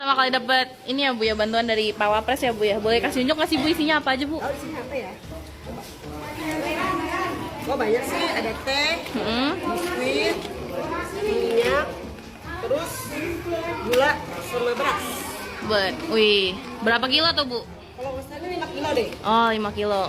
Pertama kali dapat ini ya Bu ya, bantuan dari Pak Wapres ya Bu ya. Boleh kasih tunjuk nggak sih Bu isinya apa aja Bu? Oh, isinya apa ya? Oh, banyak sih, ada teh, biskuit, minyak, terus gula sama beras. Wih, berapa kilo tuh Bu? Kalau nggak salah 5 kilo deh. Oh, 5 kilo.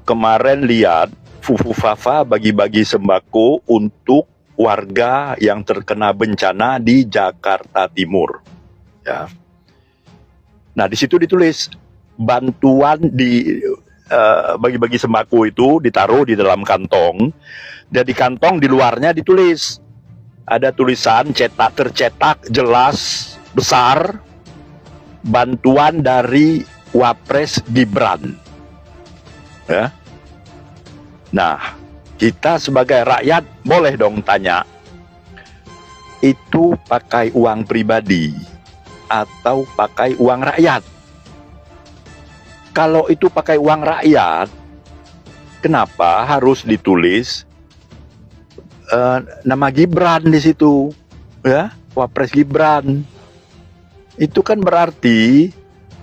Kemarin lihat Fufu Fafa bagi-bagi sembako untuk warga yang terkena bencana di Jakarta Timur. Ya. Nah, di situ ditulis bantuan di bagi-bagi sembako itu ditaruh di dalam kantong, dan di kantong di luarnya ditulis ada tulisan tercetak jelas besar, bantuan dari Wapres Gibran. Ya. Nah, kita sebagai rakyat boleh dong tanya, itu pakai uang pribadi atau pakai uang rakyat? Kalau itu pakai uang rakyat, kenapa harus ditulis nama Gibran di situ? Ya, Wapres Gibran. Itu kan berarti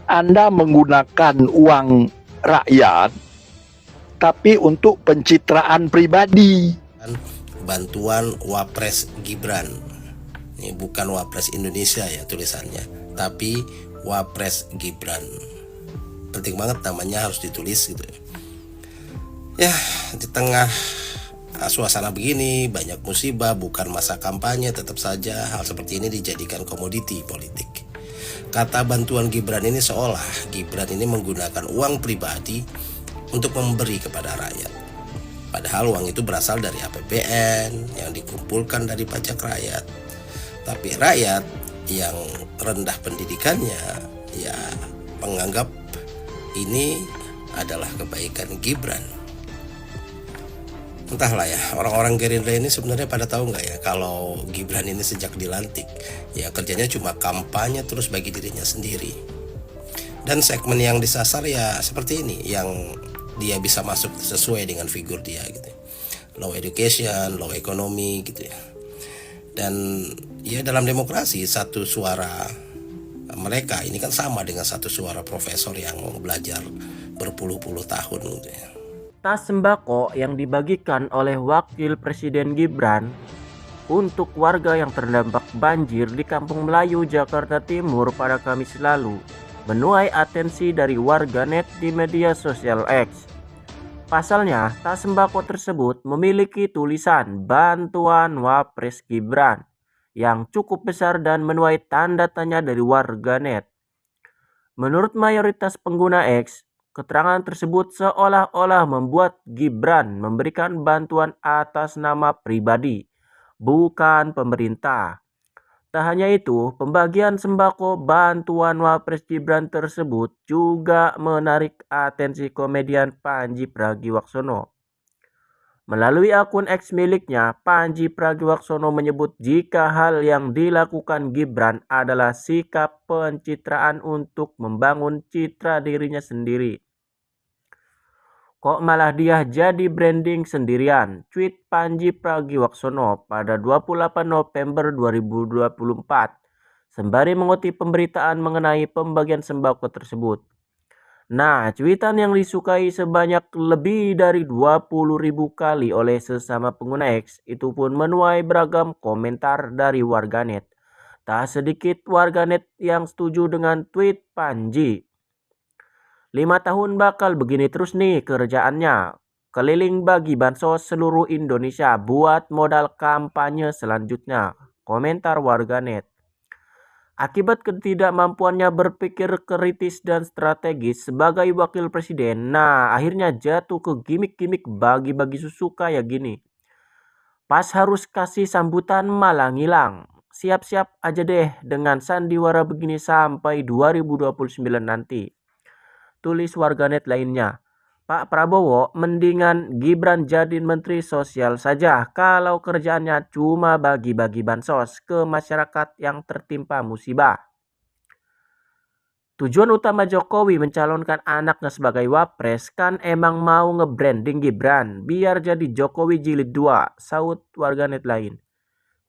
Anda menggunakan uang rakyat tapi untuk pencitraan pribadi. Bantuan Wapres Gibran. Ini bukan Wapres Indonesia ya tulisannya, tapi Wapres Gibran. Penting banget namanya harus ditulis gitu. Ya, di tengah suasana begini, banyak musibah, bukan masa kampanye, tetap saja hal seperti ini dijadikan komoditi politik. Kata bantuan Gibran ini seolah Gibran ini menggunakan uang pribadi untuk memberi kepada rakyat. Padahal uang itu berasal dari APBN yang dikumpulkan dari pajak rakyat. Tapi rakyat yang rendah pendidikannya ya menganggap ini adalah kebaikan Gibran. Entahlah ya, orang-orang Gerindra ini sebenarnya pada tahu nggak ya kalau Gibran ini sejak dilantik ya kerjanya cuma kampanye terus bagi dirinya sendiri. Dan segmen yang disasar ya seperti ini, yang dia bisa masuk sesuai dengan figur dia gitu. Low education, low economy gitu ya. Dan ya dalam demokrasi satu suara mereka ini kan sama dengan satu suara profesor yang belajar berpuluh-puluh tahun gitu ya. Tas sembako yang dibagikan oleh Wakil Presiden Gibran untuk warga yang terdampak banjir di Kampung Melayu, Jakarta Timur pada Kamis lalu menuai atensi dari warganet di media sosial X. Pasalnya, tas sembako tersebut memiliki tulisan bantuan Wapres Gibran yang cukup besar dan menuai tanda tanya dari warganet. Menurut mayoritas pengguna X, keterangan tersebut seolah-olah membuat Gibran memberikan bantuan atas nama pribadi, bukan pemerintah. Tak hanya itu, pembagian sembako bantuan Wapres Gibran tersebut juga menarik atensi komedian Pandji Pragiwaksono. Melalui akun X miliknya, Pandji Pragiwaksono menyebut jika hal yang dilakukan Gibran adalah sikap pencitraan untuk membangun citra dirinya sendiri. Kok malah dia jadi branding sendirian? Tweet Pandji Pragiwaksono pada 28 November 2024 sembari mengutip pemberitaan mengenai pembagian sembako tersebut. Nah, cuitan yang disukai sebanyak lebih dari 20.000 kali oleh sesama pengguna X itu pun menuai beragam komentar dari warganet. Tak sedikit warganet yang setuju dengan tweet Pandji. 5 tahun bakal begini terus nih kerjaannya. Keliling bagi bansos seluruh Indonesia buat modal kampanye selanjutnya. Komentar warganet. Akibat ketidakmampuannya berpikir kritis dan strategis sebagai wakil presiden, nah akhirnya jatuh ke gimmick-gimmick bagi-bagi susu kayak gini. Pas harus kasih sambutan malah ngilang. Siap-siap aja deh dengan sandiwara begini sampai 2029 nanti. Tulis warganet lainnya. Pak Prabowo mendingan Gibran jadi menteri sosial saja kalau kerjaannya cuma bagi-bagi bansos ke masyarakat yang tertimpa musibah. Tujuan utama Jokowi mencalonkan anaknya sebagai wapres kan emang mau nge-branding Gibran biar jadi Jokowi jilid 2, saut warganet lain.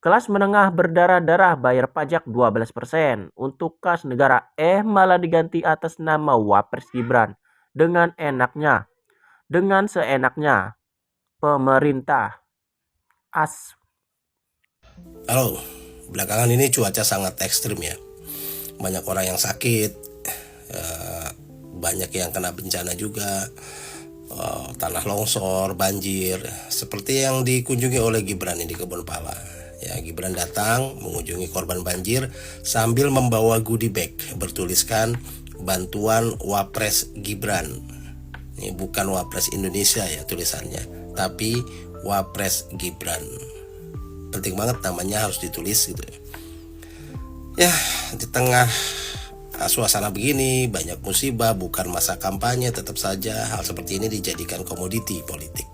Kelas menengah berdarah-darah bayar pajak 12%. Untuk kas negara malah diganti atas nama Wapres Gibran. Dengan enaknya, dengan seenaknya. Pemerintah Halo, belakangan ini cuaca sangat ekstrim ya. Banyak orang yang sakit, banyak yang kena bencana juga, tanah longsor, banjir, seperti yang dikunjungi oleh Gibran ini di Kebun Pala. Ya, Gibran datang mengunjungi korban banjir sambil membawa goodie bag bertuliskan bantuan Wapres Gibran. Ini bukan Wapres Indonesia ya tulisannya, tapi Wapres Gibran. Penting banget namanya harus ditulis gitu. Ya, di tengah suasana begini, banyak musibah, bukan masa kampanye, tetap saja hal seperti ini dijadikan komoditi politik.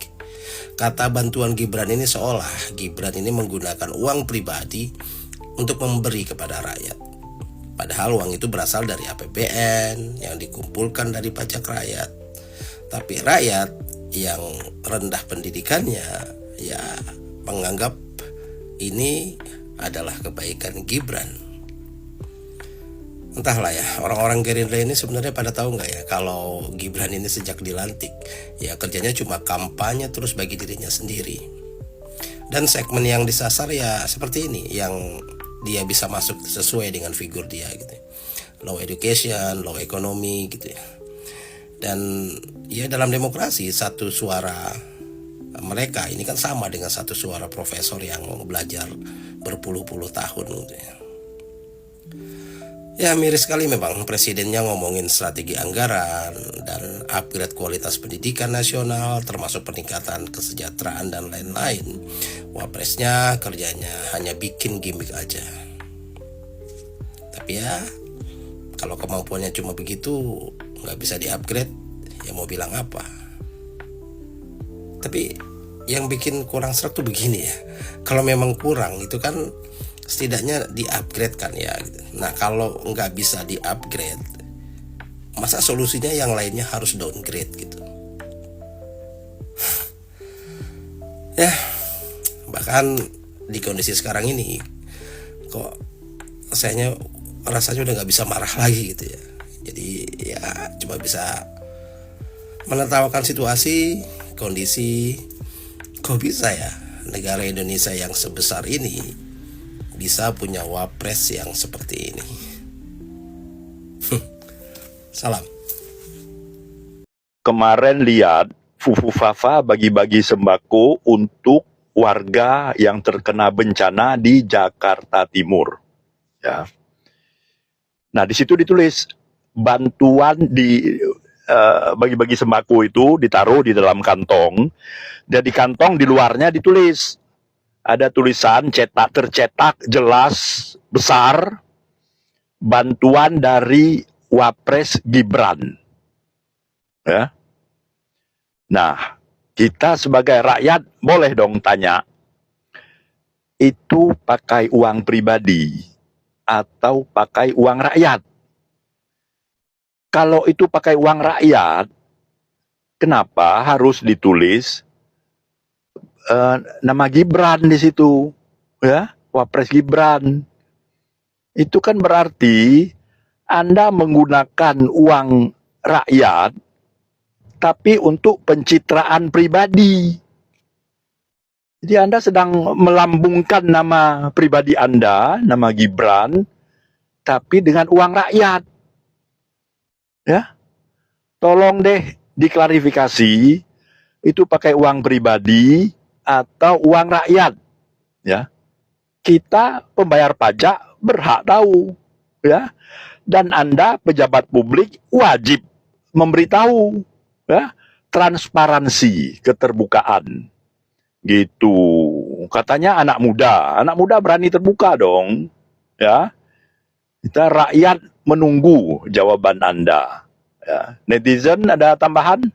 Kata bantuan Gibran ini seolah Gibran ini menggunakan uang pribadi untuk memberi kepada rakyat. Padahal uang itu berasal dari APBN yang dikumpulkan dari pajak rakyat. Tapi rakyat yang rendah pendidikannya ya menganggap ini adalah kebaikan Gibran. Entahlah ya, orang-orang Gerindra ini sebenarnya pada tahu nggak ya kalau Gibran ini sejak dilantik ya kerjanya cuma kampanye terus bagi dirinya sendiri. Dan segmen yang disasar ya seperti ini, yang dia bisa masuk sesuai dengan figur dia gitu. Low education, low economy gitu ya. Dan ya dalam demokrasi satu suara mereka ini kan sama dengan satu suara profesor yang belajar berpuluh-puluh tahun gitu ya. Ya miris sekali memang presidennya ngomongin strategi anggaran dan upgrade kualitas pendidikan nasional termasuk peningkatan kesejahteraan dan lain-lain. Wapresnya kerjanya hanya bikin gimmick aja. Tapi ya kalau kemampuannya cuma begitu nggak bisa di-upgrade ya mau bilang apa. Tapi yang bikin kurang seret tuh begini ya. Kalau memang kurang itu kan setidaknya di-upgrade kan ya gitu. Nah kalau nggak bisa di-upgrade, masa solusinya yang lainnya harus downgrade gitu. Ya bahkan di kondisi sekarang ini kok rasanya udah nggak bisa marah lagi gitu ya. Jadi ya cuma bisa menertawakan situasi, kondisi. Kok bisa ya negara Indonesia yang sebesar ini bisa punya wapres yang seperti ini. Salam. Kemarin lihat Fufu Fafa bagi-bagi sembako untuk warga yang terkena bencana di Jakarta Timur. Ya. Nah, di situ ditulis bantuan di bagi-bagi sembako itu ditaruh di dalam kantong, dan di kantong di luarnya ditulis ada tulisan tercetak jelas besar bantuan dari Wapres Gibran. Ya. Nah, kita sebagai rakyat boleh dong tanya, itu pakai uang pribadi atau pakai uang rakyat? Kalau itu pakai uang rakyat, kenapa harus ditulis nama Gibran di situ, ya, Wapres Gibran? Itu kan berarti Anda menggunakan uang rakyat, tapi untuk pencitraan pribadi. Jadi Anda sedang melambungkan nama pribadi Anda, nama Gibran, tapi dengan uang rakyat. Ya, tolong deh diklarifikasi, itu pakai uang pribadi atau uang rakyat, ya. Kita pembayar pajak berhak tahu, ya. Dan Anda pejabat publik wajib memberitahu, ya. Transparansi, keterbukaan, gitu. Katanya anak muda berani terbuka dong, ya. Kita rakyat menunggu jawaban Anda, ya. Netizen ada tambahan?